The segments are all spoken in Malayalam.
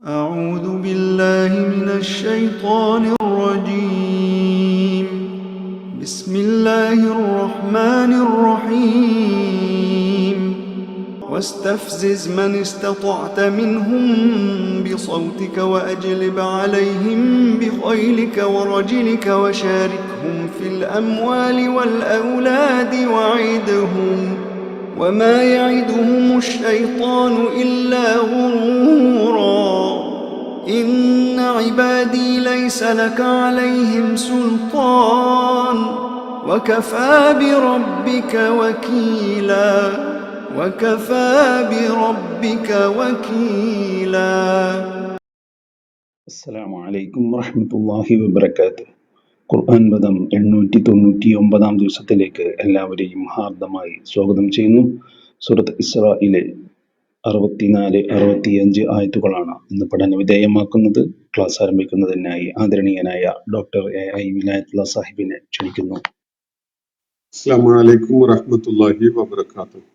أعوذ بالله من الشيطان الرجيم. بسم الله الرحمن الرحيم. واستفزز من استطعت منهم بصوتك وأجلب عليهم بخيلك ورجلك وشاركهم في الأموال والأولاد وعدهم وما يعدهم الشيطان إلا غرورا. إن عبادي ليس لك عليهم سلطان وكفى بربك وكيلا. അസ്സലാമു അലൈക്കും വറഹ്മത്തുള്ളാഹി വബറകാതുഹു. ഖുർആൻ പദം 899 ദിവസത്തിലേക്ക് എല്ലാവരെയും ഹാർദമായി സ്വാഗതം ചെയ്യുന്നു. സൂറത്ത് ഇസ്രായിലെ 64-65 ആയത്തുകളാണ് ഇന്ന് പഠന വിധേയമാക്കുന്നത്. ക്ലാസ് ആരംഭിക്കുന്നതിനായി ആദരണീയനായ ഡോക്ടർ AI വിലായത്തുള്ള സാഹിബിനെ ക്ഷണിക്കുന്നു. അസ്സലാമു അലൈക്കും വറഹ്മത്തുള്ളാഹി വബറകാതുഹു.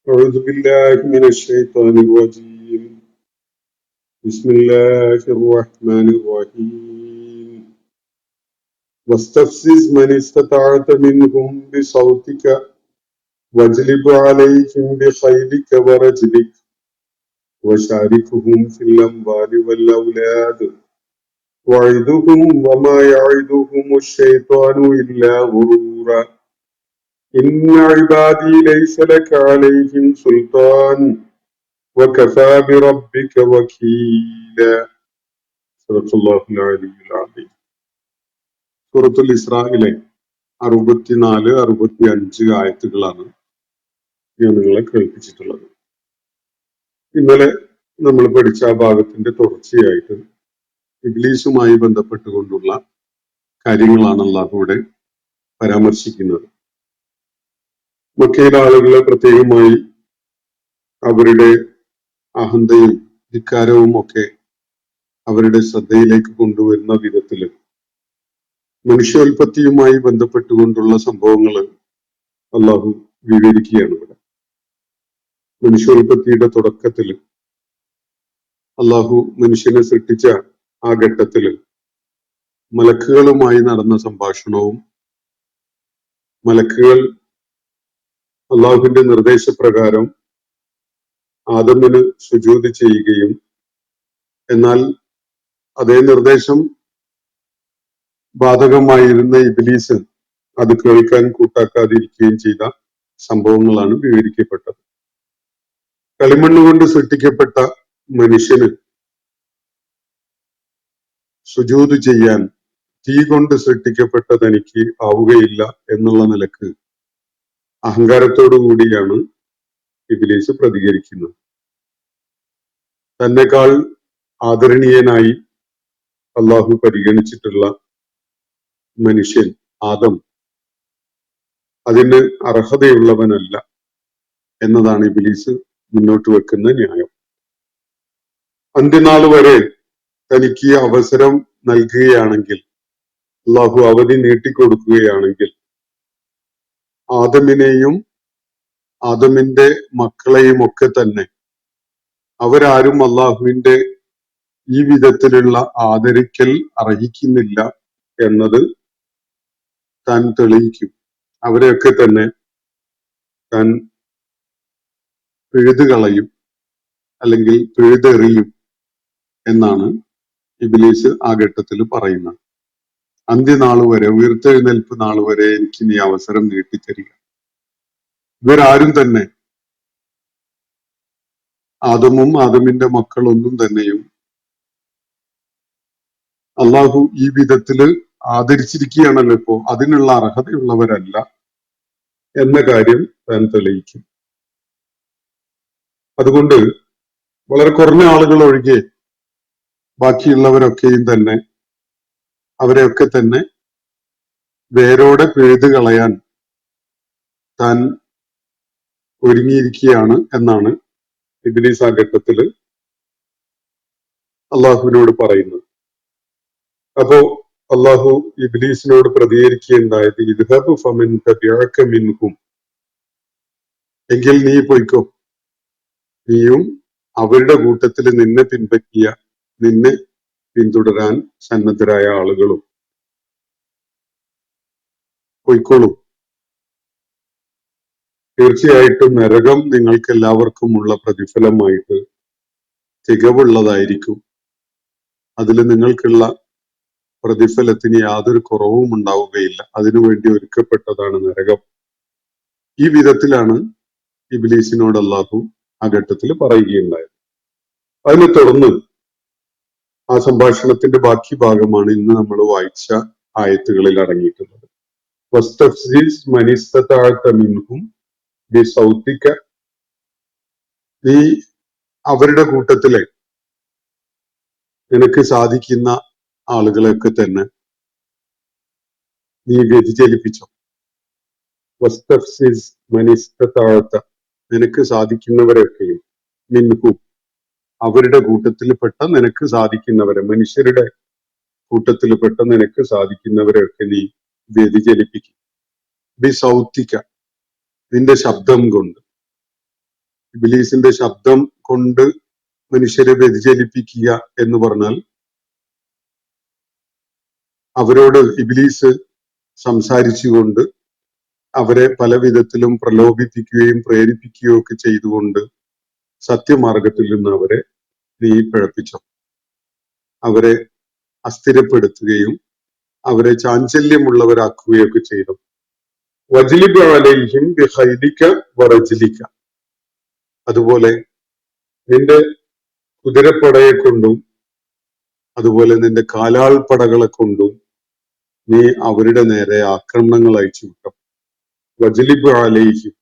അഊദു ബില്ലാഹി മിനശ് ശൈത്വാനിർ റജീം. ബിസ്മില്ലാഹിർ റഹ്മാനിർ റഹീം. വസ്തഫ്സിസ് മൻ ഇസ്തതഅത മിൻഹും ബിസൗതിക വജ്ലിബ് അലൈഹിം ബിഖൈലിക വറജ്ലിക വശാരിഖുഹും ഫിൽ അംവാലി വൽ ഔലാദ് വഇദുഹും വമാ യഇദുഹുമുശ് ശൈത്വാനു ഇല്ലാ ഗുറൂറാ. إن عبادي ليس لك عليهم سلطان وكفى بربك وكيلا. صدق الله العلي العظيم. സൂറത്തുൽ ഇസ്രായിലെ 64-65 ആയത്തുകളാണ് ഞാൻ നിങ്ങളെ കേൾപ്പിച്ചിട്ടുള്ളത്. ഇന്നലെ നമ്മൾ പഠിച്ച ആ ഭാഗത്തിന്റെ തുടർച്ചയായിട്ട് ഇബ്ലീസുമായി ബന്ധപ്പെട്ടുകൊണ്ടുള്ള കാര്യങ്ങളാണ് അല്ലാഹു ഇവിടെ പരാമർശിക്കുന്നത്. മക്കയിലെ ആളുകളെ പ്രത്യേകമായി അവരുടെ അഹന്തയും ധിക്കാരവും ഒക്കെ അവരുടെ ശ്രദ്ധയിലേക്ക് കൊണ്ടുവരുന്ന വിധത്തില് മനുഷ്യോൽപത്തിയുമായി ബന്ധപ്പെട്ടുകൊണ്ടുള്ള സംഭവങ്ങൾ അള്ളാഹു വിവരിക്കുകയാണ് ഇവിടെ. മനുഷ്യോൽപത്തിയുടെ തുടക്കത്തില് അള്ളാഹു മനുഷ്യനെ സൃഷ്ടിച്ച ആ ഘട്ടത്തില് മലക്കുകളുമായി നടന്ന സംഭാഷണവും മലക്കുകൾ അള്ളാഹുവിന്റെ നിർദ്ദേശപ്രകാരം ആദമിന് സുജൂദ് ചെയ്യുകയും എന്നാൽ അതേ നിർദ്ദേശം ബാധകമായിരുന്ന ഇബ്ലീസ് അത് കേൾക്കാൻ കൂട്ടാക്കാതിരിക്കുകയും ചെയ്ത സംഭവങ്ങളാണ് വിവരിക്കപ്പെട്ടത്. കളിമണ്ണ് കൊണ്ട് സൃഷ്ടിക്കപ്പെട്ട മനുഷ്യന് സുജൂദ് ചെയ്യാൻ തീ കൊണ്ട് സൃഷ്ടിക്കപ്പെട്ട തനിക്ക് ആവുകയില്ല എന്നുള്ള നിലക്ക് അഹങ്കാരത്തോടു കൂടിയാണ് ഇബ്ലീസ് പ്രതികരിക്കുന്നത്. തന്നെക്കാൾ ആദരണീയനായി അള്ളാഹു പരിഗണിച്ചിട്ടുള്ള മനുഷ്യൻ ആദം അതിന് അർഹതയുള്ളവനല്ല എന്നതാണ് ഇബ്ലീസ് മുന്നോട്ട് വെക്കുന്ന ന്യായം. അന്ത്യനാൾ വരെ തനിക്ക് അവസരം നൽകുകയാണെങ്കിൽ, അള്ളാഹു അവധി നീട്ടിക്കൊടുക്കുകയാണെങ്കിൽ ആദമിനെയും ആദമിന്റെ മക്കളെയും ഒക്കെ തന്നെ അവരാരും അള്ളാഹുവിന്റെ ഈ വിധത്തിലുള്ള ആദരിക്കൽ അർഹിക്കുന്നില്ല എന്നത് താൻ തെളിയിക്കും. അവരെയൊക്കെ തന്നെ താൻ പിഴുതുകളയും അല്ലെങ്കിൽ പിഴുതെറിയും എന്നാണ് ഇബ്ലീസ് ആ ഘട്ടത്തിൽ പറയുന്നത്. അന്ത്യനാൾ വരെ, ഉയർത്തെഴുന്നേൽപ്പ് നാൾ വരെ എനിക്ക് നീ അവസരം നീട്ടിത്തരിക. ഇവരാരും തന്നെ, ആദമും ആദമിന്റെ മക്കളൊന്നും തന്നെയും അള്ളാഹു ഈ വിധത്തില് ആദരിച്ചിരിക്കുകയാണല്ലോ ഇപ്പോ, അതിനുള്ള അർഹതയുള്ളവരല്ല എന്ന കാര്യം താൻ തെളിയിക്കും. അതുകൊണ്ട് വളരെ കുറഞ്ഞ ആളുകൾ ഒഴികെ ബാക്കിയുള്ളവരൊക്കെയും തന്നെ അവരെയൊക്കെ തന്നെ വേരോടെ പിഴുതു കളയാൻ താൻ ഒരുങ്ങിയിരിക്കുകയാണ് എന്നാണ് ഇബ്ലീസ് ആ ഘട്ടത്തില് അള്ളാഹുവിനോട് പറയുന്നത്. അപ്പോ അള്ളാഹു ഇബ്ലീസിനോട് പ്രതികരിക്കുകയുണ്ടായത്, ഇദ്ഹബ് ഫമൻ തബിഅക മിൻഹും, എങ്കിൽ നീ പോയിക്കോ, നീയും അവരുടെ കൂട്ടത്തിൽ നിന്നെ പിൻപറ്റിയ, നിന്നെ പിന്തുടരാൻ സന്നദ്ധരായ ആളുകളും പൊയ്ക്കോളും. തീർച്ചയായിട്ടും നരകം നിങ്ങൾക്ക് എല്ലാവർക്കുമുള്ള പ്രതിഫലമായിട്ട് തികവുള്ളതായിരിക്കും. അതിൽ നിങ്ങൾക്കുള്ള പ്രതിഫലത്തിന് യാതൊരു കുറവും ഉണ്ടാവുകയില്ല. അതിനുവേണ്ടി ഒരുക്കപ്പെട്ടതാണ് നരകം. ഈ വിധത്തിലാണ് ഇബ്ലീസിനോട് അല്ലാഹു ആ ഘട്ടത്തിൽ പറയുകയുണ്ടായത്. അതിനെ തുടർന്ന് ആ സംഭാഷണത്തിന്റെ ബാക്കി ഭാഗമാണ് ഇന്ന് നമ്മൾ വായിച്ച ആയത്തുകളിൽ അടങ്ങിയിട്ടുള്ളത്. വസ്തഫ്സിസ് മനിസ്തതഅത മിൻഹും ബിസൗതിക, നീ അവരുടെ കൂട്ടത്തിലെ നിനക്ക് സാധിക്കുന്ന ആളുകളെയൊക്കെ തന്നെ നീ വ്യതിചലിപ്പിച്ചോ. വസ്തഫ്സിസ് മനിസ്തതഅത, നിനക്ക് സാധിക്കുന്നവരെയൊക്കെയും, മിൻഹും അവരുടെ കൂട്ടത്തിൽപ്പെട്ട നിനക്ക് സാധിക്കുന്നവരെ, മനുഷ്യരുടെ കൂട്ടത്തിൽപ്പെട്ട നിനക്ക് സാധിക്കുന്നവരെയൊക്കെ നീ വ്യതിചലിപ്പിക്കും. ബിസൗതിക, നിന്റെ ശബ്ദം കൊണ്ട്. ഇബ്ലീസിന്റെ ശബ്ദം കൊണ്ട് മനുഷ്യരെ വ്യതിചലിപ്പിക്കുക എന്ന് പറഞ്ഞാൽ അവരോട് ഇബ്ലീസ് സംസാരിച്ചുകൊണ്ട് അവരെ പല വിധത്തിലും പ്രലോഭിപ്പിക്കുകയും പ്രേരിപ്പിക്കുകയും ഒക്കെ ചെയ്തുകൊണ്ട് സത്യമാർഗത്തിൽ നിന്ന് അവരെ നീ പിഴപ്പിച്ചോ. അവരെ അസ്ഥിരപ്പെടുത്തുകയും അവരെ ചാഞ്ചല്യമുള്ളവരാക്കുകയൊക്കെ ചെയ്തു. വജ്ലിബ് അലൈഹിം ബിഖൈലിക വറജ്ലിക, അതുപോലെ നിന്റെ കുതിരപ്പടയെ കൊണ്ടും അതുപോലെ നിന്റെ കാലാൾപ്പടകളെ കൊണ്ടും നീ അവരുടെ നേരെ ആക്രമണങ്ങൾ അയച്ചു വിട്ടോ. വജ്ലിബ് അലൈഹിം,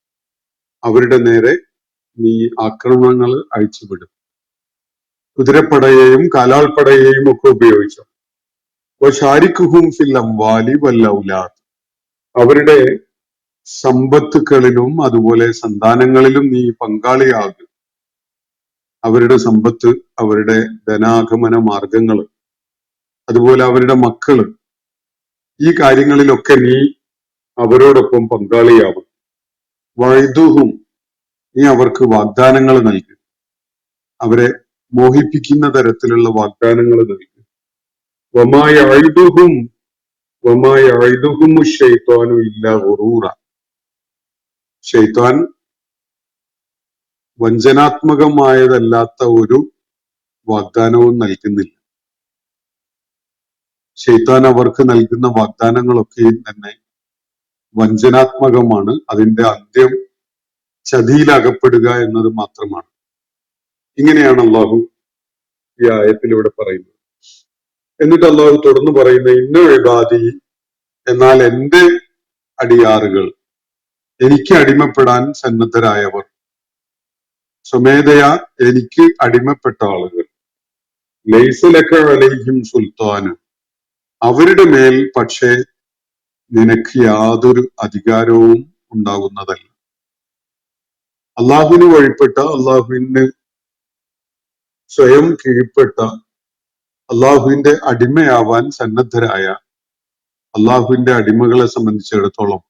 അവരുടെ നേരെ നീ ആക്രമണങ്ങൾ അയച്ചുവിടും. കുതിരപ്പടയെയും കാലാൾപ്പടയെയും ഒക്കെ ഉപയോഗിച്ചു. വശാരിക്കുഹും ഫിൽ അംവാലി വൽ ഔലാദ്, അവരുടെ സമ്പത്തുകളിലും അതുപോലെ സന്താനങ്ങളിലും നീ പങ്കാളിയാകും. അവരുടെ സമ്പത്ത്, അവരുടെ ധനാഗമന മാർഗങ്ങൾ, അതുപോലെ അവരുടെ മക്കള്, ഈ കാര്യങ്ങളിലൊക്കെ നീ അവരോടൊപ്പം പങ്കാളിയാവും. വഴുതുഹും, നീ അവർക്ക് വാഗ്ദാനങ്ങൾ നൽകും. അവരെ മോഹിപ്പിക്കുന്ന തരത്തിലുള്ള വാഗ്ദാനങ്ങൾ നൽകും. വമായ അഴുതുഹും ശൈത്വാനു ഇല്ല ഗുറൂറ, ശൈത്വാൻ വഞ്ചനാത്മകമായതല്ലാത്ത ഒരു വാഗ്ദാനവും നൽകുന്നില്ല. ശൈത്താൻ അവർക്ക് നൽകുന്ന വാഗ്ദാനങ്ങളൊക്കെയും തന്നെ വഞ്ചനാത്മകമാണ്. അതിന്റെ അന്ത്യം ചതിയിലകപ്പെടുക എന്നത് മാത്രമാണ്. ഇങ്ങനെയാണ് അള്ളാഹു ഈ ആയത്തിലൂടെ പറയുന്നത്. എന്നിട്ട് അള്ളാഹു തുടർന്ന് പറയുന്ന ഇന്ന ഇബാദി, എന്നാൽ എന്റെ അടിയാറുകൾ, എനിക്ക് അടിമപ്പെടാൻ സന്നദ്ധരായവർ, സ്വമേധയാ എനിക്ക് അടിമപ്പെട്ട ആളുകൾ, ലൈസ ലക അലൈഹിം സുൽത്താന്, അവരുടെ മേൽ പക്ഷേ നിനക്ക് യാതൊരു അധികാരവും ഉണ്ടാകുന്നതല്ല. അള്ളാഹുവിന് വഴിപ്പെട്ട, അള്ളാഹുവിന് സ്വയം കീഴ്പ്പെട്ട, അള്ളാഹുവിന്റെ അടിമയാവാൻ സന്നദ്ധരായ അള്ളാഹുവിന്റെ അടിമകളെ സംബന്ധിച്ചിടത്തോളം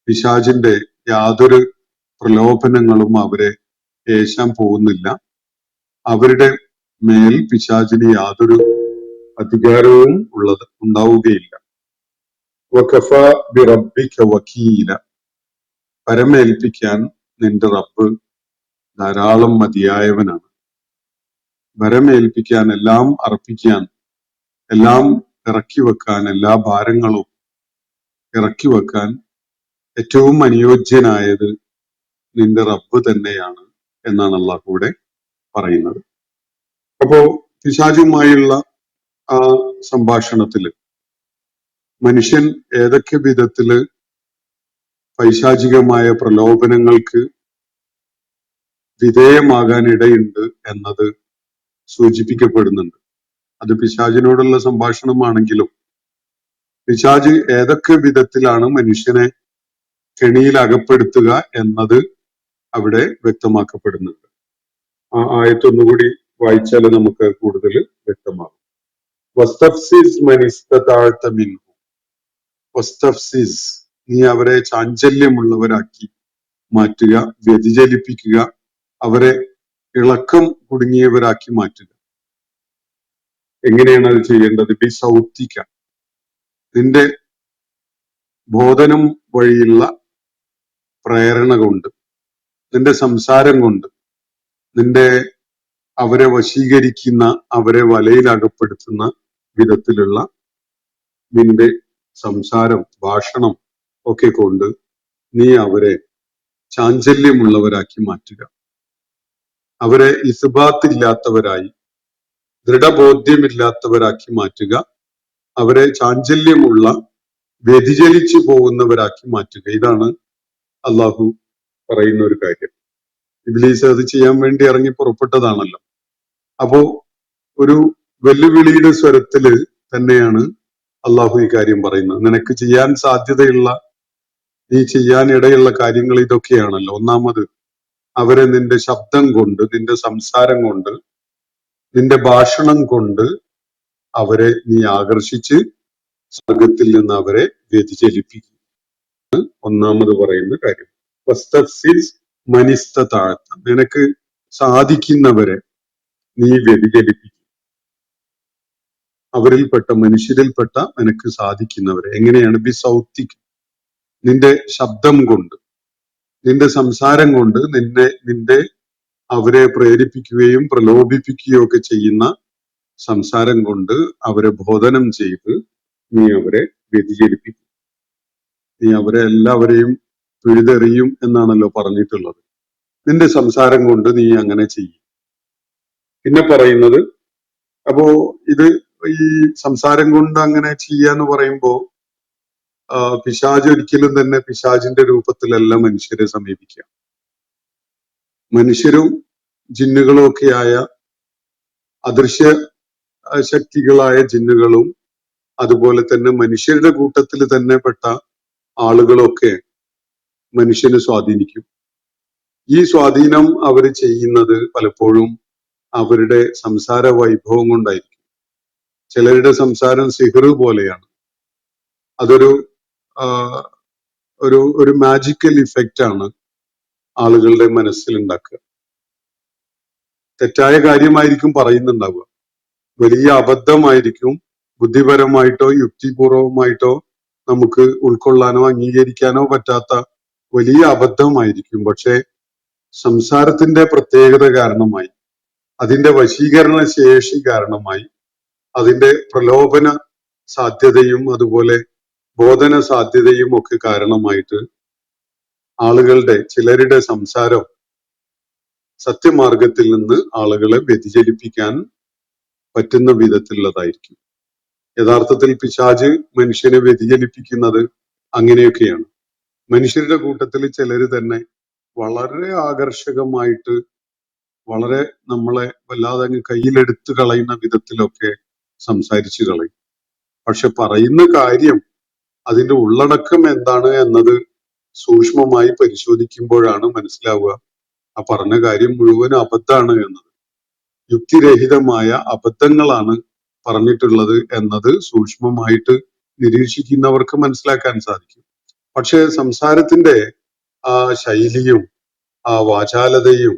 പിശാചിന്റെ യാതൊരു പ്രലോഭനങ്ങളും അവരെ ഏശാൻ പോകുന്നില്ല. അവരുടെ മേൽ പിശാചിന് യാതൊരു അധികാരവും ഉണ്ടാവുകയില്ല. വകഫാ ബിറബ്ബിക വകീല, പരമേൽപ്പിക്കാൻ നിന്റെ റബ്ബ് ധാരാളം മതിയായവനാണ്. ഭരമേൽപ്പിക്കാൻ, എല്ലാം അർപ്പിക്കാൻ, എല്ലാം ഇറക്കി വെക്കാൻ, എല്ലാ ഭാരങ്ങളും ഇറക്കി വെക്കാൻ ഏറ്റവും അനുയോജ്യനായത് നിന്റെ റബ്ബ് തന്നെയാണ് എന്നാണ് അള്ളാഹു ഇവിടെ പറയുന്നത്. അപ്പോ പിശാചുമായുള്ള ആ സംഭാഷണത്തില് മനുഷ്യൻ ഏതൊക്കെ വിധത്തില് പൈശാചികമായ പ്രലോഭനങ്ങൾക്ക് വിധേയമാകാൻ ഇടയുണ്ട് എന്നത് സൂചിപ്പിക്കപ്പെടുന്നുണ്ട്. അത് പിശാചിനോടുള്ള സംഭാഷണമാണെങ്കിലും പിശാച് ഏതൊക്കെ വിധത്തിലാണ് മനുഷ്യനെ കെണിയിൽ അകപ്പെടുത്തുക എന്നത് അവിടെ വ്യക്തമാക്കപ്പെടുന്നുണ്ട്. ആ ആയത്തൊന്നുകൂടി വായിച്ചാൽ നമുക്ക് കൂടുതൽ വ്യക്തമാകും. വസ്തഫ്സിസ് മനിസ്തതഅത മിൻഹും, വസ്തഫ്സിസ്, നീ അവരെ ചാഞ്ചല്യമുള്ളവരാക്കി മാറ്റുക, വ്യതിചലിപ്പിക്കുക, അവരെ ഇളക്കം കുടുങ്ങിയവരാക്കി മാറ്റുക. എങ്ങനെയാണ് അത് ചെയ്യേണ്ടത്? ബി സൗത്തിക്ക, നിന്റെ ബോധനം വഴിയുള്ള പ്രേരണ കൊണ്ട്, നിന്റെ സംസാരം കൊണ്ട്, നിന്റെ അവരെ വശീകരിക്കുന്ന, അവരെ വലയിലകപ്പെടുത്തുന്ന വിധത്തിലുള്ള നിന്റെ സംസാരം, ഭാഷണം ഒക്കെ കൊണ്ട് നീ അവരെ ചാഞ്ചല്യമുള്ളവരാക്കി മാറ്റുക. അവരെ ഇസ്ബാത്തില്ലാത്തവരായി, ദൃഢബോധ്യമില്ലാത്തവരാക്കി മാറ്റുക. അവരെ ചാഞ്ചല്യമുള്ള, വ്യതിചലിച്ചു പോകുന്നവരാക്കി മാറ്റുക. ഇതാണ് അള്ളാഹു പറയുന്ന ഒരു കാര്യം. ഇബ്ലീസ് അത് ചെയ്യാൻ വേണ്ടി ഇറങ്ങി പുറപ്പെട്ടതാണല്ലോ. അപ്പോ ഒരു വെല്ലുവിളിയുടെ സ്വരത്തില് തന്നെയാണ് അള്ളാഹു ഈ കാര്യം പറയുന്നത്. നിനക്ക് ചെയ്യാൻ സാധ്യതയുള്ള, നീ ചെയ്യാൻ ഇടയുള്ള കാര്യങ്ങൾ ഇതൊക്കെയാണല്ലോ. ഒന്നാമത്, അവരെ നിന്റെ ശബ്ദം കൊണ്ട്, നിന്റെ സംസാരം കൊണ്ട്, നിന്റെ ഭാഷണം കൊണ്ട് അവരെ നീ ആകർഷിച്ച് സ്വർഗത്തിൽ നിന്ന് അവരെ വ്യതിചലിപ്പിക്കും. ഒന്നാമത് പറയുന്ന കാര്യം. വസ്തഫ്സിസ് മനിസ്തതാഅത, നിനക്ക് സാധിക്കുന്നവരെ നീ വ്യതിചലിപ്പിക്കും. അവരിൽപ്പെട്ട, മനുഷ്യരിൽപ്പെട്ട നിനക്ക് സാധിക്കുന്നവരെ. എങ്ങനെയാണ്? ബി സൗത്തിക്, നിന്റെ ശബ്ദം കൊണ്ട്, നിന്റെ സംസാരം കൊണ്ട്, നിന്റെ അവരെ പ്രേരിപ്പിക്കുകയും പ്രലോഭിപ്പിക്കുകയും ഒക്കെ ചെയ്യുന്ന സംസാരം കൊണ്ട് അവരെ ബോധനം ചെയ്ത് നീ അവരെ വ്യതിചലിപ്പിക്കും. നീ അവരെ എല്ലാവരെയും പിഴുതെറിയും എന്നാണല്ലോ പറഞ്ഞിട്ടുള്ളത്. നിന്റെ സംസാരം കൊണ്ട് നീ അങ്ങനെ ചെയ്യും. പിന്നെ പറയുന്നത്, അപ്പോ ഇത് ഈ സംസാരം കൊണ്ട് അങ്ങനെ ചെയ്യാന്ന് പറയുമ്പോ പിശാച് ഒരിക്കലും തന്നെ പിശാചിന്റെ രൂപത്തിലല്ല മനുഷ്യരെ സമീപിക്കുക. മനുഷ്യരും ജിന്നുകളും ഒക്കെയായ അദൃശ്യ ശക്തികളായ ജിന്നുകളും അതുപോലെ തന്നെ മനുഷ്യരുടെ കൂട്ടത്തിൽ തന്നെ പെട്ട ആളുകളൊക്കെ മനുഷ്യനെ സ്വാധീനിക്കും. ഈ സ്വാധീനം അവർ ചെയ്യുന്നത് പലപ്പോഴും അവരുടെ സംസാര വൈഭവം കൊണ്ടായിരിക്കും. ചിലരുടെ സംസാരം സിഹ്ർ പോലെയാണ്. അതൊരു ഒരു മാജിക്കൽ ഇഫക്റ്റ് ആണ് ആളുകളുടെ മനസ്സിൽ ഉണ്ടാക്കുക. തെറ്റായ കാര്യമായിരിക്കും പറയുന്നുണ്ടാവുക, വലിയ അബദ്ധമായിരിക്കും, ബുദ്ധിപരമായിട്ടോ യുക്തിപൂർവമായിട്ടോ നമുക്ക് ഉൾക്കൊള്ളാനോ അംഗീകരിക്കാനോ പറ്റാത്ത വലിയ അബദ്ധമായിരിക്കും. പക്ഷെ സംസാരത്തിന്റെ പ്രത്യേകത കാരണമായി, അതിന്റെ വശീകരണ ശേഷി കാരണമായി, അതിന്റെ പ്രലോഭന സാധ്യതയും അതുപോലെ ബോധന സാധ്യതയും ഒക്കെ കാരണമായിട്ട് ആളുകളുടെ, ചിലരുടെ സംസാരം സത്യമാർഗത്തിൽ നിന്ന് ആളുകളെ വ്യതിചലിപ്പിക്കാൻ പറ്റുന്ന വിധത്തിലുള്ളതായിരിക്കും. യഥാർത്ഥത്തിൽ പിശാച് മനുഷ്യനെ വ്യതിചലിപ്പിക്കുന്നത് അങ്ങനെയൊക്കെയാണ്. മനുഷ്യരുടെ കൂട്ടത്തിൽ ചിലര് തന്നെ വളരെ ആകർഷകമായിട്ട്, വളരെ നമ്മളെ വല്ലാതെ അങ്ങ് കയ്യിലെടുത്ത് കളയുന്ന വിധത്തിലൊക്കെ സംസാരിച്ചു കളയും. പക്ഷെ പറയുന്ന കാര്യം, അതിന്റെ ഉള്ളടക്കം എന്താണ് എന്നത് സൂക്ഷ്മമായി പരിശോധിക്കുമ്പോഴാണ് മനസ്സിലാവുക ആ പറഞ്ഞ കാര്യം മുഴുവൻ അബദ്ധമാണ് എന്നത്. യുക്തിരഹിതമായ അബദ്ധങ്ങളാണ് പറഞ്ഞിട്ടുള്ളത് എന്നത് സൂക്ഷ്മമായിട്ട് നിരീക്ഷിക്കുന്നവർക്ക് മനസ്സിലാക്കാൻ സാധിക്കും. പക്ഷെ സംസാരത്തിന്റെ ആ ശൈലിയും ആ വാചാലതയും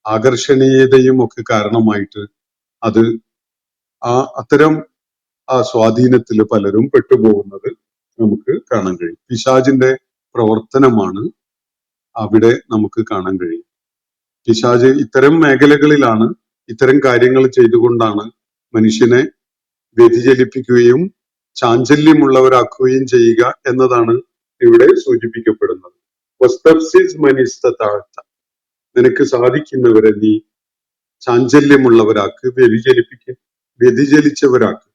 ആകർഷണീയതയും ഒക്കെ കാരണമായിട്ട് അത് അത്തരം ആ സ്വാധീനത്തിൽ പലരും പെട്ടുപോകുന്നത് നമുക്ക് കാണാൻ കഴിയും. പിശാചിന്റെ പ്രവർത്തനമാണ് അവിടെ നമുക്ക് കാണാൻ കഴിയും. പിശാച് ഇത്തരം മേഖലകളിലാണ്, ഇത്തരം കാര്യങ്ങൾ ചെയ്തുകൊണ്ടാണ് മനുഷ്യനെ വ്യതിചലിപ്പിക്കുകയും ചാഞ്ചല്യമുള്ളവരാക്കുകയും ചെയ്യുക എന്നതാണ് ഇവിടെ സൂചിപ്പിക്കപ്പെടുന്നത്. നിനക്ക് സാധിക്കുന്നവരെ നീ ചാഞ്ചല്യമുള്ളവരാക്ക്, വ്യതിചലിച്ചവരാക്ക്,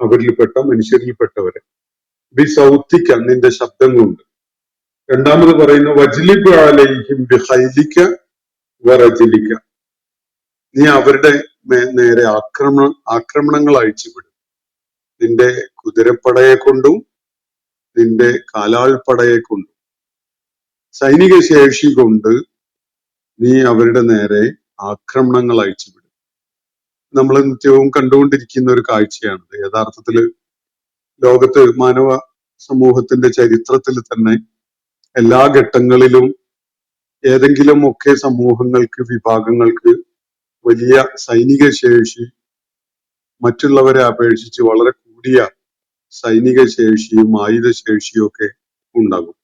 അവരിൽപ്പെട്ട, മനുഷ്യരിൽപ്പെട്ടവരെ. ബി സൗത്തിക്ക, നിന്റെ ശബ്ദം കൊണ്ട്. രണ്ടാമത് പറയുന്നു, വജ്ലിബ് അലൈഹിം ബിഖൈലിക വറജ്ലിക, നീ അവരുടെ നേരെ ആക്രമണങ്ങൾ അഴിച്ചുവിടും. നിന്റെ കുതിരപ്പടയെ കൊണ്ടും നിന്റെ കാലാൾപ്പടയെ കൊണ്ടും സൈനിക ശേഷി കൊണ്ട് നീ അവരുടെ നേരെ ആക്രമണങ്ങൾ അഴിച്ചുവിടും. നമ്മൾ നിത്യവും കണ്ടുകൊണ്ടിരിക്കുന്ന ഒരു കാഴ്ചയാണിത്. യഥാർത്ഥത്തില് ലോകത്ത് മാനവ സമൂഹത്തിന്റെ ചരിത്രത്തിൽ തന്നെ എല്ലാ ഘട്ടങ്ങളിലും ഏതെങ്കിലും ഒക്കെ സമൂഹങ്ങൾക്ക്, വിഭാഗങ്ങൾക്ക് വലിയ സൈനിക ശേഷി, മറ്റുള്ളവരെ അപേക്ഷിച്ച് വളരെ കൂടിയ സൈനിക ശേഷിയും ആയുധശേഷിയും ഒക്കെ ഉണ്ടാകും.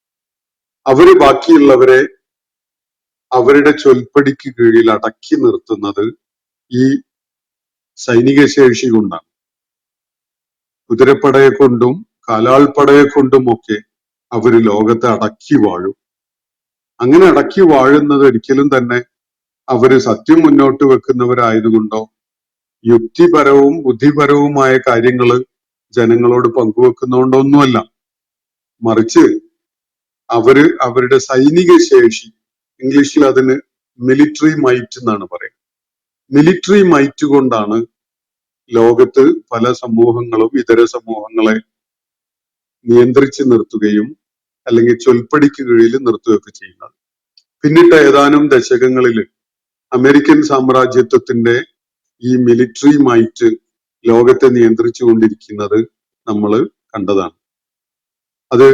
അവര് ബാക്കിയുള്ളവരെ അവരുടെ ചൊൽപ്പടിക്ക് കീഴിൽ അടക്കി നിർത്തുന്നത് ഈ സൈനിക ശേഷി കൊണ്ടാണ്. കുതിരപ്പടയെ കൊണ്ടും കാലാൾപ്പടയെ കൊണ്ടുമൊക്കെ അവര് ലോകത്തെ അടക്കി വാഴും. അങ്ങനെ അടക്കി വാഴുന്നത് ഒരിക്കലും തന്നെ അവര് സത്യം മുന്നോട്ട് വെക്കുന്നവരായതുകൊണ്ടോ യുക്തിപരവും ബുദ്ധിപരവുമായ കാര്യങ്ങള് ജനങ്ങളോട് പങ്കുവെക്കുന്നതുകൊണ്ടോ ഒന്നുമല്ല. മറിച്ച് അവര് അവരുടെ സൈനിക ശേഷി, ഇംഗ്ലീഷിൽ അതിന് മിലിറ്ററി മൈറ്റ് എന്നാണ് പറയുന്നത്. മിലിറ്ററി മൈറ്റ് കൊണ്ടാണ് ലോകത്ത് പല സമൂഹങ്ങളും ഇതര സമൂഹങ്ങളെ നിയന്ത്രിച്ച് നിർത്തുകയും അല്ലെങ്കിൽ ചൊൽപ്പടിക്ക് കീഴിൽ നിർത്തുകയൊക്കെ ചെയ്യുന്നത്. പിന്നിട്ട ഏതാനും ദശകങ്ങളിൽ അമേരിക്കൻ സാമ്രാജ്യത്വത്തിന്റെ ഈ മിലിറ്ററി മൈറ്റ് ലോകത്തെ നിയന്ത്രിച്ചു കൊണ്ടിരിക്കുന്നത് നമ്മൾ കണ്ടതാണ്. അത്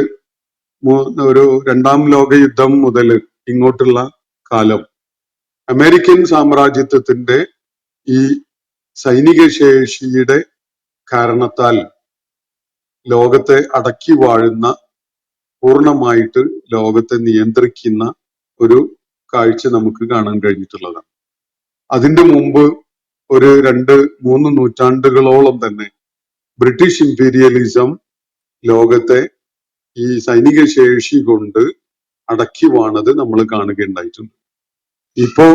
ഒരു രണ്ടാം ലോക യുദ്ധം മുതൽ ഇങ്ങോട്ടുള്ള കാലം അമേരിക്കൻ സാമ്രാജ്യത്വത്തിന്റെ ഈ സൈനിക ശേഷിയുടെ കാരണത്താൽ ലോകത്തെ അടക്കി വാഴുന്ന, പൂർണ്ണമായിട്ട് ലോകത്തെ നിയന്ത്രിക്കുന്ന ഒരു കാഴ്ച നമുക്ക് കാണാൻ കഴിഞ്ഞിട്ടുള്ളതാണ്. അതിന്റെ മുമ്പ് ഒരു 2-3 നൂറ്റാണ്ടുകളോളം തന്നെ ബ്രിട്ടീഷ് ഇംപീരിയലിസം ലോകത്തെ ഈ സൈനിക ശേഷി കൊണ്ട് അടക്കി വാണത് നമ്മൾ കാണുകയുണ്ടായിട്ടുണ്ട്. ഇപ്പോ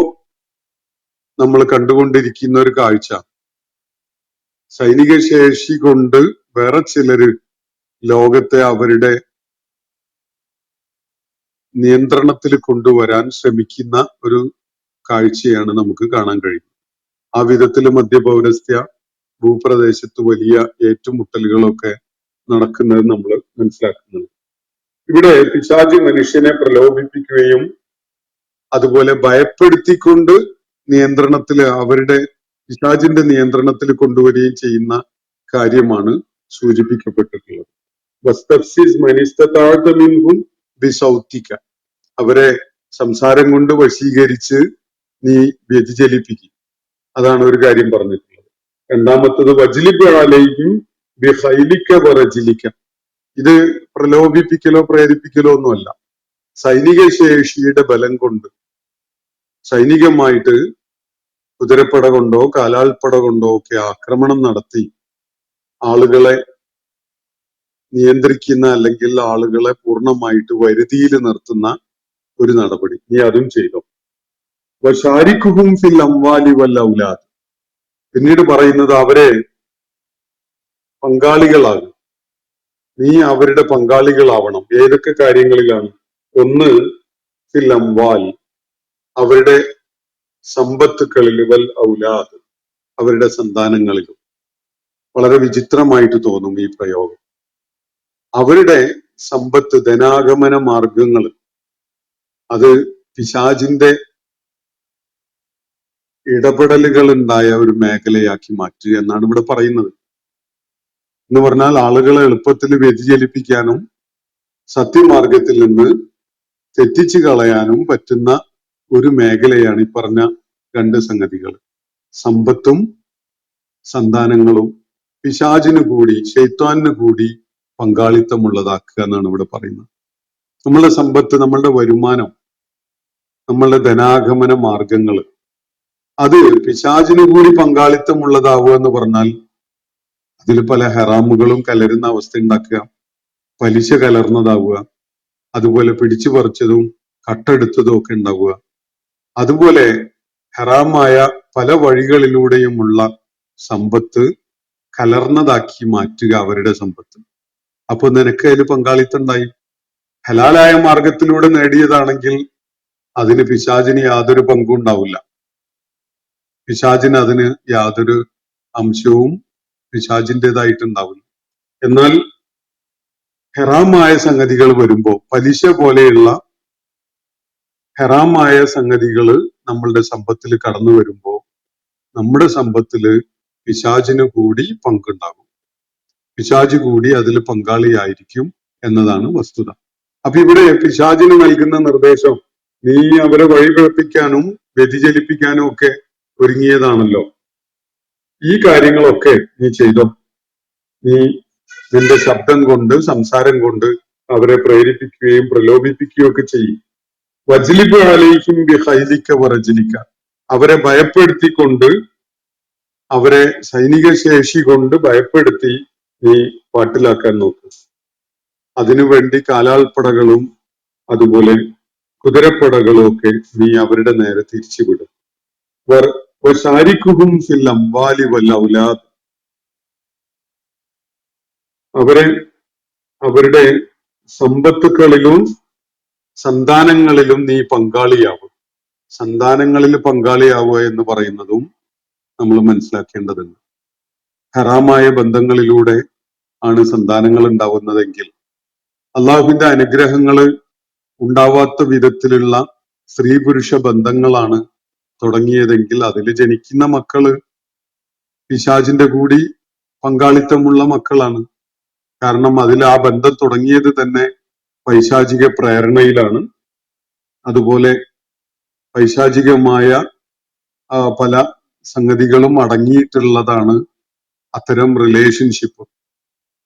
നമ്മൾ കണ്ടുകൊണ്ടിരിക്കുന്ന ഒരു കാഴ്ച, സൈനിക ശേഷി കൊണ്ട് വേറെ ചിലര് ലോകത്തെ അവരുടെ നിയന്ത്രണത്തിൽ കൊണ്ടുവരാൻ ശ്രമിക്കുന്ന ഒരു കാഴ്ചയാണ് നമുക്ക് കാണാൻ കഴിയുന്നത്. ആ വിധത്തിൽ മധ്യപൗരസ്ത്യ ഭൂപ്രദേശത്ത് വലിയ ഏറ്റുമുട്ടലുകളൊക്കെ നടക്കുന്നത് നമ്മൾ മനസ്സിലാക്കുന്നത്. ഇവിടെ പിശാചി മനുഷ്യനെ പ്രലോഭിപ്പിക്കുകയും അതുപോലെ ഭയപ്പെടുത്തിക്കൊണ്ട് അവരുടെ പിശാചിന്റെ നിയന്ത്രണത്തിൽ കൊണ്ടുവരികയും ചെയ്യുന്ന കാര്യമാണ് സൂചിപ്പിക്കപ്പെട്ടിട്ടുള്ളത്. അവരെ സംസാരം കൊണ്ട് വശീകരിച്ച് നീ വ്യതിചലിപ്പിക്കും. അതാണ് ഒരു കാര്യം പറഞ്ഞിട്ടുള്ളത്. രണ്ടാമത്തത് വജ്ലിബാലയും ഇത് പ്രലോഭിപ്പിക്കലോ പ്രേരിപ്പിക്കലോ ഒന്നുമല്ല. സൈനിക ശേഷിയുടെ ബലം കൊണ്ട്, സൈനികമായിട്ട് കുതിരപ്പട കൊണ്ടോ കാലാൾപ്പട കൊണ്ടോ ഒക്കെ ആക്രമണം നടത്തി ആളുകളെ നിയന്ത്രിക്കുന്ന, അല്ലെങ്കിൽ ആളുകളെ പൂർണ്ണമായിട്ട് വരുതിയിൽ നിർത്തുന്ന ഒരു നടപടി നീ അതും ചെയ്തോ. വശാരിക്കുഹും ഫിൽ അംവാലി വൽ ഔലാദ്, പിന്നീട് പറയുന്നത് അവരെ പങ്കാളികളാകും. നീ അവരുടെ പങ്കാളികളാവണം. ഏതൊക്കെ കാര്യങ്ങളിലാണ്? ഒന്ന്, ഫിൽ അംവാൽ, അവരുടെ സമ്പത്തുക്കളിൽ, വൽ ഔലാദ്, അവരുടെ സന്താനങ്ങളിലും. വളരെ വിചിത്രമായിട്ട് തോന്നും ഈ പ്രയോഗം. അവരുടെ സമ്പത്ത്, ധനാഗമന മാർഗങ്ങൾ, അത് പിശാചിന്റെ ഇടപെടലുകൾ ഉണ്ടായ ഒരു മേഖലയാക്കി മാറ്റുക എന്നാണ് ഇവിടെ പറയുന്നത്. എന്ന് പറഞ്ഞാൽ ആളുകളെ എളുപ്പത്തിൽ വ്യതിചലിപ്പിക്കാനും സത്യമാർഗത്തിൽ നിന്ന് തെറ്റിച്ചു കളയാനും പറ്റുന്ന ഒരു മേഖലയാണ് ഈ പറഞ്ഞ രണ്ട് സംഗതികൾ. സമ്പത്തും സന്താനങ്ങളും പിശാചിന് കൂടി, ശൈത്വാനിന് കൂടി പങ്കാളിത്തമുള്ളതാക്കുക എന്നാണ് ഇവിടെ പറയുന്നത്. നമ്മളുടെ സമ്പത്ത്, നമ്മളുടെ വരുമാനം, നമ്മളുടെ ധനാഗമന മാർഗങ്ങൾ, അത് പിശാചിന് കൂടി പങ്കാളിത്തമുള്ളതാവുക എന്ന് പറഞ്ഞാൽ അതിൽ പല ഹറാമുകളും കലരുന്ന അവസ്ഥ ഉണ്ടാക്കുക, പലിശ കലർന്നതാവുക, അതുപോലെ പിടിച്ചു പറിച്ചതും കട്ടെടുത്തതും ഒക്കെ ഉണ്ടാവുക. അതുപോലെ ഹറാമായ പല വഴികളിലൂടെയുമുള്ള സമ്പത്ത് കലർന്നതാക്കി മാറ്റുക അവരുടെ സമ്പത്ത്. അപ്പൊ നിനക്ക് അതിൽ പങ്കാളിത്തം ഉണ്ടായി. ഹലാലായ മാർഗത്തിലൂടെ നേടിയതാണെങ്കിൽ അതിന് പിശാചിന് യാതൊരു പങ്കും ഉണ്ടാവില്ല. പിശാചിന് അതിന് യാതൊരു അംശവും പിശാചിൻ്റെതായിട്ടുണ്ടാവില്ല. എന്നാൽ ഹെറാമായ സംഗതികൾ വരുമ്പോ, പലിശ പോലെയുള്ള ഹെറാമായ സംഗതികൾ നമ്മളുടെ സമ്പത്തിൽ കടന്നു വരുമ്പോ നമ്മുടെ സമ്പത്തില് പിശാചിന് കൂടി പങ്കുണ്ടാകും. പിശാച് കൂടി അതിൽ പങ്കാളിയായിരിക്കും എന്നതാണ് വസ്തുത. അപ്പൊ ഇവിടെ പിശാചിന് നൽകുന്ന നിർദ്ദേശം, നീ അവരെ വഴിപിഴപ്പിക്കാനും വ്യതിചലിപ്പിക്കാനും ഒക്കെ ഒരുങ്ങിയതാണല്ലോ. ഈ കാര്യങ്ങളൊക്കെ നീ ചെയ്തോ. നീ നിന്റെ ശബ്ദം കൊണ്ട്, സംസാരം കൊണ്ട് അവരെ പ്രേരിപ്പിക്കുകയും പ്രലോഭിപ്പിക്കുകയും ഒക്കെ ചെയ്യും. വജ്ലിബ് അലൈഹിം ബിഖൈലിക വറജ്ലിക, അവരെ ഭയപ്പെടുത്തിക്കൊണ്ട്, അവരെ സൈനിക ശേഷി കൊണ്ട് ഭയപ്പെടുത്തി നീ പാട്ടിലാക്കാൻ നോക്ക്. അതിനുവേണ്ടി കാലാൾപ്പടകളും അതുപോലെ കുതിരപ്പടകളും ഒക്കെ നീ അവരുടെ നേരെ തിരിച്ചുവിടും. വശാരിക്കുഹും ഫിൽ അംവാലി വൽ ഔലാദ്, അവരുടെ സമ്പത്തുക്കളിലും സന്താനങ്ങളിലും നീ പങ്കാളിയാവും. സന്താനങ്ങളിൽ പങ്കാളിയാവുക എന്ന് പറയുന്നതും നമ്മൾ മനസ്സിലാക്കേണ്ടതുണ്ട്. ഹറാമായ ബന്ധങ്ങളിലൂടെ ആണ് സന്താനങ്ങൾ ഉണ്ടാവുന്നതെങ്കിൽ, അള്ളാഹുവിന്റെ അനുഗ്രഹങ്ങൾ ഉണ്ടാവാത്ത വിധത്തിലുള്ള സ്ത്രീ പുരുഷ ബന്ധങ്ങളാണ് തുടങ്ങിയതെങ്കിൽ അതിൽ ജനിക്കുന്ന മക്കള് പിശാചിന്റെ കൂടി പങ്കാളിത്തമുള്ള മക്കളാണ്. കാരണം അതിൽ ആ ബന്ധം തുടങ്ങിയത് തന്നെ പൈശാചിക പ്രേരണയിലാണ്. അതുപോലെ പൈശാചികമായ പല സംഗതികളും അടങ്ങിയിട്ടുള്ളതാണ് അത്തരം റിലേഷൻഷിപ്പ്.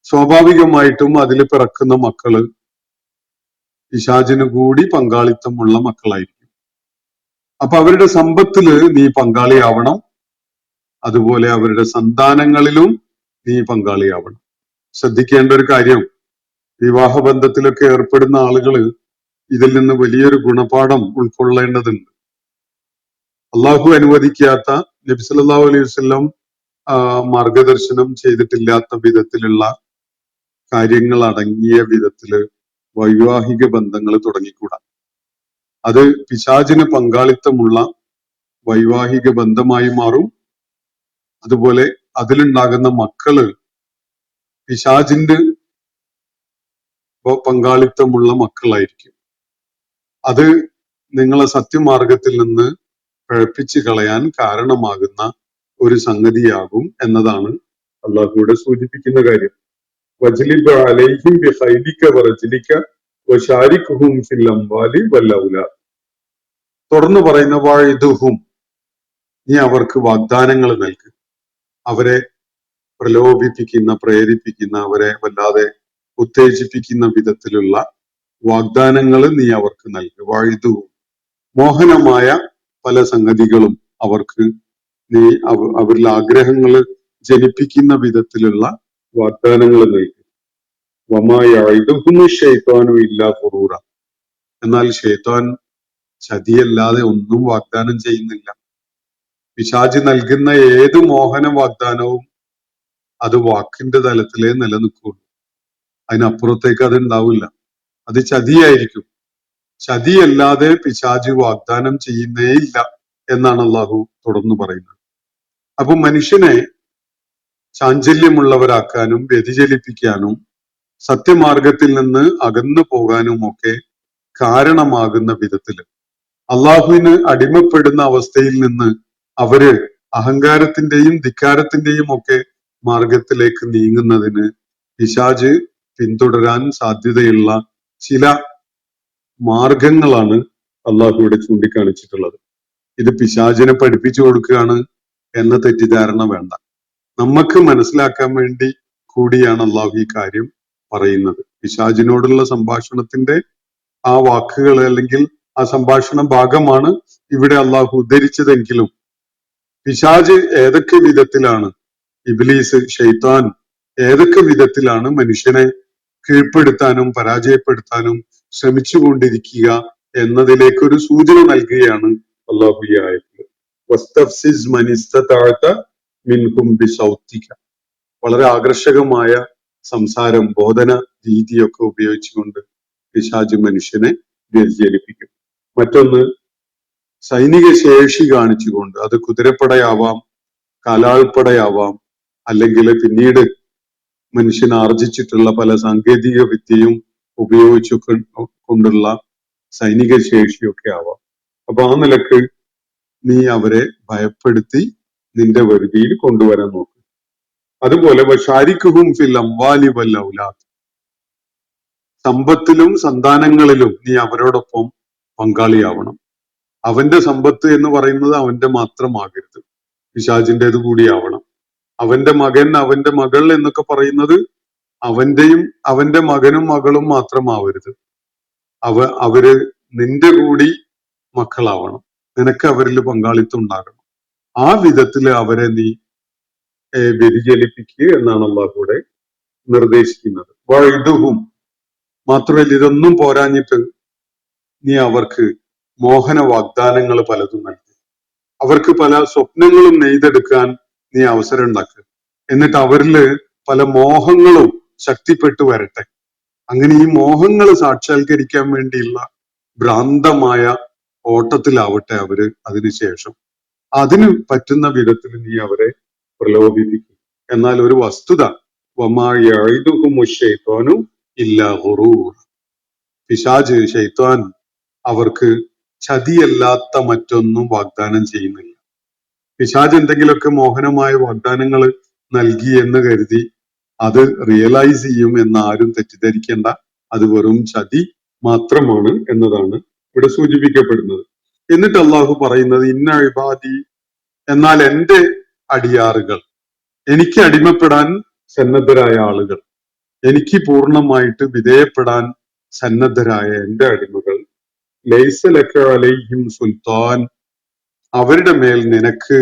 സ്വാഭാവികമായിട്ടും അതിൽ പിറക്കുന്ന മക്കള് പിശാചിന് കൂടി പങ്കാളിത്തമുള്ള മക്കളായിരിക്കും. അപ്പൊ അവരുടെ സമ്പത്തില് നീ പങ്കാളിയാവണം, അതുപോലെ അവരുടെ സന്താനങ്ങളിലും നീ പങ്കാളിയാവണം. ശ്രദ്ധിക്കേണ്ട ഒരു കാര്യം, വിവാഹബന്ധത്തിലൊക്കെ ഏർപ്പെടുന്ന ആളുകള് ഇതിൽ നിന്ന് വലിയൊരു ഗുണപാഠം ഉൾക്കൊള്ളേണ്ടതുണ്ട്. അള്ളാഹു അനുവദിക്കാത്ത, നബി സല്ലല്ലാഹു അലൈഹി വസല്ലം മാർഗദർശനം ചെയ്തിട്ടില്ലാത്ത വിധത്തിലുള്ള കാര്യങ്ങൾ അടങ്ങിയ വിധത്തില് വൈവാഹിക ബന്ധങ്ങൾ തുടങ്ങിക്കൂടാ. അത് പിശാചിന് പങ്കാളിത്തമുള്ള വൈവാഹിക ബന്ധമായി മാറും. അതുപോലെ അതിലുണ്ടാകുന്ന മക്കള് പിശാചിന്റെ പങ്കാളിത്തമുള്ള മക്കളായിരിക്കും. അത് നിങ്ങളെ സത്യമാർഗത്തിൽ നിന്ന് പഴപ്പിച്ചു കളയാൻ കാരണമാകുന്ന ഒരു സംഗതിയാകും എന്നതാണ് അള്ളാഹുവിടെ സൂചിപ്പിക്കുന്ന കാര്യം. വജ്ലിബ് അലൈഹിം ബിഖൈലിക വറജ്ലിക വശാരിക്കുഹും ഫിൽ അംവാലി വൽ ഔലാദ്. തുടർന്ന് പറയുന്ന വഇദുഹും, നീ അവർക്ക് വാഗ്ദാനങ്ങൾ നൽകുക. അവരെ പ്രലോഭിപ്പിക്കുന്ന, പ്രേരിപ്പിക്കുന്ന, അവരെ വല്ലാതെ ഉത്തേജിപ്പിക്കുന്ന വിധത്തിലുള്ള വാഗ്ദാനങ്ങൾ നീ അവർക്ക് നൽകുക. വഇദുഹും, മോഹനമായ പല സംഗതികളും അവർക്ക് നീ അവരിൽ ആഗ്രഹങ്ങൾ ജനിപ്പിക്കുന്ന വിധത്തിലുള്ള വാഗ്ദാനങ്ങൾ നൽകുക. വമാ യഇദുഹുമു ശൈത്വാനു ഇല്ലാ ഖുറൂറ, എന്നാൽ ശൈത്വാൻ ചതിയല്ലാതെ ഒന്നും വാഗ്ദാനം ചെയ്യുന്നില്ല. പിശാച് നൽകുന്ന ഏത് മോഹന വാഗ്ദാനവും അത് വാക്കിന്റെ തലത്തിലേ നിലനിൽക്കുള്ളൂ, അതിനപ്പുറത്തേക്ക് അത് ഉണ്ടാവില്ല. അത് ചതിയായിരിക്കും. ചതിയല്ലാതെ പിശാച് വാഗ്ദാനം ചെയ്യുന്നേ ഇല്ല എന്നാണ് അള്ളാഹു തുടർന്ന് പറയുന്നത്. അപ്പൊ മനുഷ്യനെ ചാഞ്ചല്യമുള്ളവരാക്കാനും വ്യതിചലിപ്പിക്കാനും സത്യമാർഗത്തിൽ നിന്ന് അകന്നു പോകാനും ഒക്കെ കാരണമാകുന്ന വിധത്തില് അള്ളാഹുവിന് അടിമപ്പെടുന്ന അവസ്ഥയിൽ നിന്ന് അവര് അഹങ്കാരത്തിന്റെയും ധിക്കാരത്തിന്റെയും ഒക്കെ മാർഗത്തിലേക്ക് നീങ്ങുന്നതിന് പിശാച് പിന്തുടരാൻ സാധ്യതയുള്ള ചില മാർഗങ്ങളാണ് അള്ളാഹു ഇവിടെ ചൂണ്ടിക്കാണിച്ചിട്ടുള്ളത്. ഇത് പിശാചിനെ പഠിപ്പിച്ചു കൊടുക്കുകയാണ് എന്ന തെറ്റിദ്ധാരണ വേണ്ട. നമുക്ക് മനസ്സിലാക്കാൻ വേണ്ടി കൂടിയാണ് അള്ളാഹു ഈ കാര്യം പറയുന്നത്. പിശാചിനോടുള്ള സംഭാഷണത്തിന്റെ ആ വാക്കുകൾ അല്ലെങ്കിൽ ആ സംഭാഷണ ഭാഗമാണ് ഇവിടെ അള്ളാഹു ഉദ്ധരിച്ചതെങ്കിലും പിശാച് ഏതൊക്കെ വിധത്തിലാണ്, ഇബ്ലീസ് ഷെയ്ത്താൻ ഏതൊക്കെ വിധത്തിലാണ് മനുഷ്യനെ കീഴ്പ്പെടുത്താനും പരാജയപ്പെടുത്താനും ശ്രമിച്ചുകൊണ്ടിരിക്കുക എന്നതിലേക്ക് ഒരു സൂചന നൽകുകയാണ് അള്ളാഹു ഈ ആയത്തിൽ. വസ്തഫ്സിസ് മൻ ഇസ്തതഅത മിൻഹും ബിസൗതിക, വളരെ ആകർഷകമായ സംസാരം, ബോധന രീതിയൊക്കെ ഉപയോഗിച്ചുകൊണ്ട് പിശാച് മനുഷ്യനെ വ്യതിചലിപ്പിക്കും. മറ്റൊന്ന് സൈനിക ശേഷി കാണിച്ചുകൊണ്ട്, അത് കുതിരപ്പടയാവാം, കാലാൾപ്പടയാവാം, അല്ലെങ്കിൽ പിന്നീട് മനുഷ്യൻ ആർജിച്ചിട്ടുള്ള പല സാങ്കേതിക വിദ്യയും ഉപയോഗിച്ചു കൊണ്ടുള്ള സൈനിക ശേഷിയൊക്കെ ആവാം. അപ്പൊ ആ നിലക്ക് നീ അവരെ ഭയപ്പെടുത്തി നിന്റെ വരുതിയിൽ കൊണ്ടുവരാൻ നോക്കും. അതുപോലെ വശാരിക്കുഹും ഫിൽ അംവാലി വൽ ഔലാദ്, സമ്പത്തിലും സന്താനങ്ങളിലും നീ അവരോടൊപ്പം പങ്കാളിയാവണം. അവന്റെ സമ്പത്ത് എന്ന് പറയുന്നത് അവന്റെ മാത്രമാകരുത്, പിശാചിൻ്റെത് കൂടിയാവണം. അവന്റെ മകൻ, അവന്റെ മകൾ എന്നൊക്കെ പറയുന്നത് അവന്റെയും അവന്റെ മകനും മകളും മാത്രമാവരുത്. അവര് നിന്റെ കൂടി മക്കളാവണം. നിനക്ക് അവരിൽ പങ്കാളിത്തം ഉണ്ടാകണം. ആ വിധത്തില് അവരെ നീ വ്യതിചലിപ്പിക്കുക എന്നാണ് അള്ളാഹുവിടെ നിർദ്ദേശിക്കുന്നത്. വഴുതുവും മാത്രമല്ല, ഇതൊന്നും പോരാഞ്ഞിട്ട് നീ അവർക്ക് മോഹന വാഗ്ദാനങ്ങൾ പലതും നൽകി. അവർക്ക് പല സ്വപ്നങ്ങളും നെയ്തെടുക്കാൻ നീ അവസരം ഉണ്ടാക്കുക. എന്നിട്ട് അവരില് പല മോഹങ്ങളും ശക്തിപ്പെട്ടു വരട്ടെ. അങ്ങനെ ഈ മോഹങ്ങൾ സാക്ഷാത്കരിക്കാൻ വേണ്ടിയുള്ള ഭ്രാന്തമായ ഓട്ടത്തിലാവട്ടെ അവര്. അതിനുശേഷം അതിന് പറ്റുന്ന വിധത്തിൽ നീ അവരെ പ്രലോഭിപ്പിക്കും. എന്നാൽ ഒരു വസ്തുത, വമാനും ഇല്ല ഹുറൂർ, പിശാച് ശൈത്വാൻ അവർക്ക് ചതിയല്ലാത്ത മറ്റൊന്നും വാഗ്ദാനം ചെയ്യുന്നില്ല. പിശാച് എന്തെങ്കിലുമൊക്കെ മോഹനമായ വാഗ്ദാനങ്ങൾ നൽകി എന്ന് കരുതി അത് റിയലൈസ് ചെയ്യും എന്ന് ആരും തെറ്റിദ്ധരിക്കേണ്ട. അത് വെറും ചതി മാത്രമാണ് എന്നതാണ് ഇവിടെ സൂചിപ്പിക്കപ്പെടുന്നത്. എന്നിട്ട് അള്ളാഹു പറയുന്നത്, ഇന്ന ഇബാദി, എന്നാൽ എന്റെ അടിയാറുകൾ, എനിക്ക് അടിമപ്പെടാൻ സന്നദ്ധരായ ആളുകൾ, എനിക്ക് പൂർണ്ണമായിട്ട് വിധേയപ്പെടാൻ സന്നദ്ധരായ എന്റെ അടിമകൾ, ലൈസ ലക അലൈഹിം സുൽത്താൻ, അവരുടെ മേൽ നിനക്ക്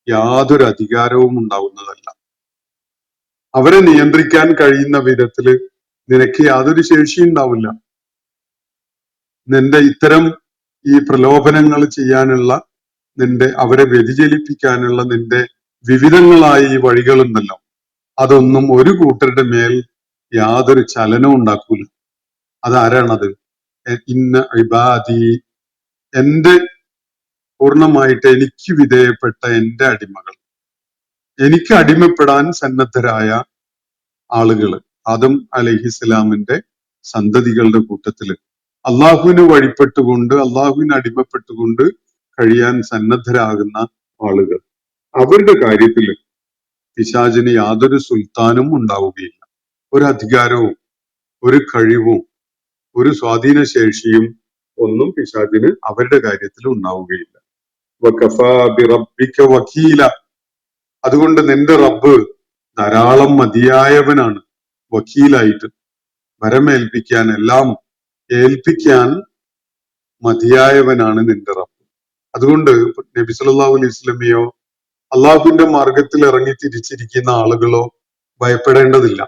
യാതൊരു അധികാരവും ഉണ്ടാവുന്നതല്ല. അവരെ നിയന്ത്രിക്കാൻ കഴിയുന്ന വിധത്തില് നിനക്ക് യാതൊരു ശേഷിയും ഉണ്ടാവില്ല. നിന്റെ ഇത്തരം ഈ പ്രലോഭനങ്ങൾ ചെയ്യാനുള്ള, അവരെ വ്യതിചലിപ്പിക്കാനുള്ള നിന്റെ വിവിധങ്ങളായ ഈ വഴികളുണ്ടല്ലോ, അതൊന്നും ഒരു കൂട്ടരുടെ മേൽ യാതൊരു ചലനവും ഉണ്ടാക്കൂല. അതാരാണത്? ഇന്ന ഇബാദി, എന്റെ പൂർണ്ണമായിട്ട് എനിക്ക് വിധേയപ്പെട്ട എന്റെ അടിമകൾ, എനിക്ക് അടിമപ്പെടാൻ സന്നദ്ധരായ ആളുകള്, ആദം അലൈഹിസ്സലാമിന്റെ സന്തതികളുടെ കൂട്ടത്തില് അള്ളാഹുവിന് വഴിപ്പെട്ടുകൊണ്ട്, അള്ളാഹുവിന് അടിമപ്പെട്ടുകൊണ്ട് കഴിയാൻ സന്നദ്ധരാകുന്ന ആളുകൾ, അവരുടെ കാര്യത്തില് പിശാചിന് യാതൊരു സുൽത്താനും ഉണ്ടാവുകയില്ല. ഒരു അധികാരവും ഒരു കഴിവും ഒരു സ്വാധീനശേഷിയും ഒന്നും പിശാചിന് അവരുടെ കാര്യത്തിൽ ഉണ്ടാവുകയില്ല. വകഫാ ബിറബ്ബിക വകീല, അതുകൊണ്ട് നിന്റെ റബ്ബ് ധാരാളം മതിയായവനാണ്. വക്കീലായിട്ട് വരമേൽപ്പിക്കാൻ, എല്ലാം ഏൽപ്പിക്കാൻ മതിയായവനാണ് നിന്റെ റബ്ബ്. അതുകൊണ്ട് നബി സല്ലല്ലാഹു അലൈഹി വസല്ലമയോ അള്ളാഹുവിന്റെ മാർഗത്തിൽ ഇറങ്ങി തിരിച്ചിരിക്കുന്ന ആളുകളോ ഭയപ്പെടേണ്ടതില്ല.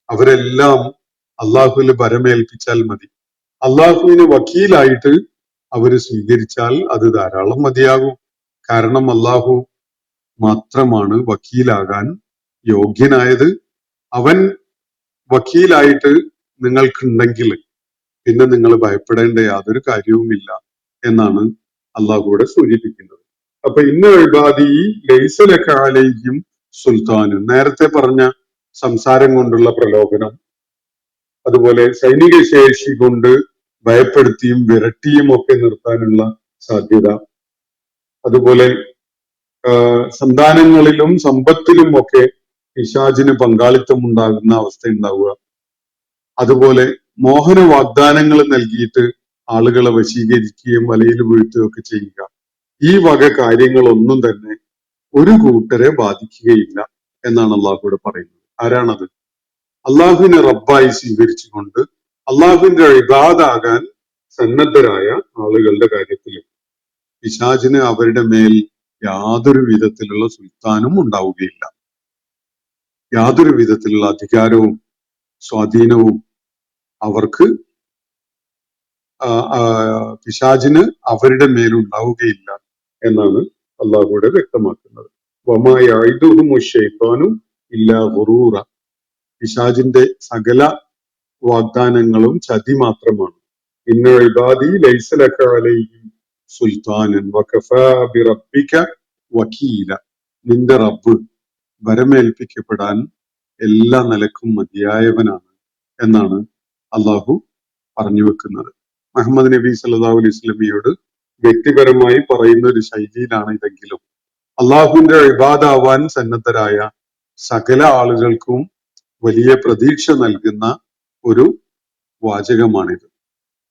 അവരെല്ലാം അള്ളാഹുവിൽ ഭരമേൽപ്പിച്ചാൽ മതി. അള്ളാഹുവിന് വക്കീലായിട്ട് അവര് സ്വീകരിച്ചാൽ അത് ധാരാളം മതിയാകും. കാരണം അള്ളാഹു മാത്രമാണ് വക്കീലാകാൻ യോഗ്യനായത്. അവൻ വക്കീലായിട്ട് നിങ്ങൾക്കുണ്ടെങ്കിൽ പിന്നെ നിങ്ങൾ ഭയപ്പെടേണ്ട യാതൊരു കാര്യവുമില്ല എന്നാണ് അള്ളാഹുവിടെ സൂചിപ്പിക്കുന്നത്. അപ്പൊ ഇന്ന ഇബാദി ലൈസ ലക അലൈഹിം സുൽത്താനും, നേരത്തെ പറഞ്ഞ സംസാരം കൊണ്ടുള്ള പ്രലോഭനം, അതുപോലെ സൈനിക ശേഷി കൊണ്ട് ഭയപ്പെടുത്തിയും വിരട്ടിയും ഒക്കെ നിർത്താനുള്ള സാധ്യത, അതുപോലെ സന്താനങ്ങളിലും സമ്പത്തിലും ഒക്കെ പിശാചിന് പങ്കാളിത്തം ഉണ്ടാകുന്ന അവസ്ഥ ഉണ്ടാവുക, അതുപോലെ മോഹന വാഗ്ദാനങ്ങൾ നൽകിയിട്ട് ആളുകളെ വശീകരിക്കുകയും വലയിൽ വീഴ്ത്തുകയും ഒക്കെ ചെയ്യുക, ഈ വക കാര്യങ്ങളൊന്നും തന്നെ ഒരു കൂട്ടരെ ബാധിക്കുകയില്ല എന്നാണ് അള്ളാഹുവിടെ പറയുന്നത്. ആരാണത്? അള്ളാഹുവിനെ റബ്ബായി സ്വീകരിച്ചുകൊണ്ട് അള്ളാഹുവിന്റെ ഇബാദാകാൻ സന്നദ്ധരായ ആളുകളുടെ കാര്യത്തിൽ പിശാചിന് അവരുടെ മേൽ യാതൊരു വിധത്തിലുള്ള സുൽത്താനും ഉണ്ടാവുകയില്ല. യാതൊരു വിധത്തിലുള്ള അധികാരവും സ്വാധീനവും അവർക്ക് പിശാചിന് അവരുടെ മേലുണ്ടാവുകയില്ല എന്നാണ് അള്ളാഹുവിടെ വ്യക്തമാക്കുന്നത്. വമായഇദുഹും ശൈത്താനും ഇല്ലാ ഗുറൂറ, പിശാചിന്റെ സകല വാഗ്ദാനങ്ങളും ചതി മാത്രമാണ്. ഇന്ന ഇബാദി ലൈസ ലക അലൈഹിം സുൽത്താനൻ വകഫാ ബിറബ്ബിക വകീല, നിന്റെ റബ്ബ് ഭരമേൽപ്പിക്കപ്പെടാൻ എല്ലാ നിലക്കും മതിയായവനാണ് എന്നാണ് അള്ളാഹു പറഞ്ഞു വെക്കുന്നത്. മുഹമ്മദ് നബി സല്ലല്ലാഹു അലൈഹി വസല്ലമയോട് വ്യക്തിപരമായി പറയുന്ന ഒരു ശൈലിയിലാണ് ഇതെങ്കിലും അള്ളാഹുവിന്റെ ഇബാദാവാൻ സന്നദ്ധരായ സകല ആളുകൾക്കും വലിയ പ്രതീക്ഷ നൽകുന്ന ഒരു വാചകമാണിത്.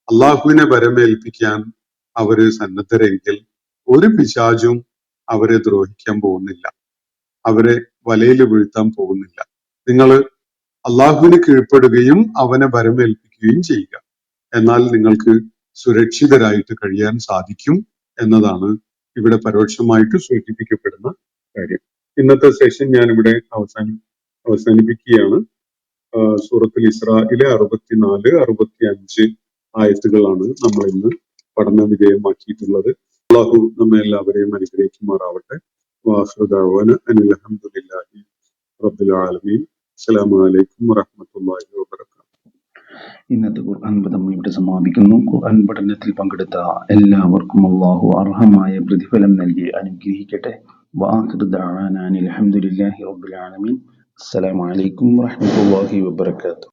അള്ളാഹുവിനെ ഭരമേൽപ്പിക്കാൻ അവര് സന്നദ്ധരെങ്കിൽ ഒരു പിശാചും അവരെ ദ്രോഹിക്കാൻ പോകുന്നില്ല, അവരെ വലയിൽ വീഴ്ത്താൻ പോകുന്നില്ല. നിങ്ങൾ അള്ളാഹുവിന് കീഴ്പ്പെടുകയും അവനെ ഭരമേൽപ്പിക്കുകയും ചെയ്യുക, എന്നാൽ നിങ്ങൾക്ക് സുരക്ഷിതരായിട്ട് കഴിയാൻ സാധിക്കും എന്നതാണ് ഇവിടെ പരോക്ഷമായിട്ട് സൂചിപ്പിക്കപ്പെടുന്ന കാര്യം. ഇന്നത്തെ സെഷൻ ഞാൻ ഇവിടെ അവസാനിപ്പിക്കുകയാണ്. സൂറത്തുൽ ഇസ്രായിലെ 64, 65 ആയത്തുകളാണ് നമ്മൾ ഇന്ന് പഠന വിധേയമാക്കിയിട്ടുള്ളത്. അള്ളാഹു നമ്മെ എല്ലാവരെയും അനുഗ്രഹിക്കുമാറാവട്ടെ. വാഖിറു ദഅ്വാന അനിൽ ഹംദുലില്ലാഹി റബ്ബിൽ ആലമീൻ. അസ്സലാമു അലൈക്കും വറഹ്മത്തുള്ളാഹി വബറകാതുഹു. ഇന്നത്തെ ഖുർആൻ പഠനം ഇവിടെ സമാപിക്കുന്നു. ഖുർആൻ പഠനത്തിൽ പങ്കെടുത്ത എല്ലാവർക്കും അല്ലാഹു അർഹമായ പ്രതിഫലം നൽകി അനുഗ്രഹിക്കട്ടെ. വആഖിറു ദഅ്വാനാ അനിൽ ഹംദുലില്ലാഹി റബ്ബിൽ ആലമീൻ. അസ്സലാമു അലൈക്കും വറഹ്മത്തുള്ളാഹി വബറകാതുഹു.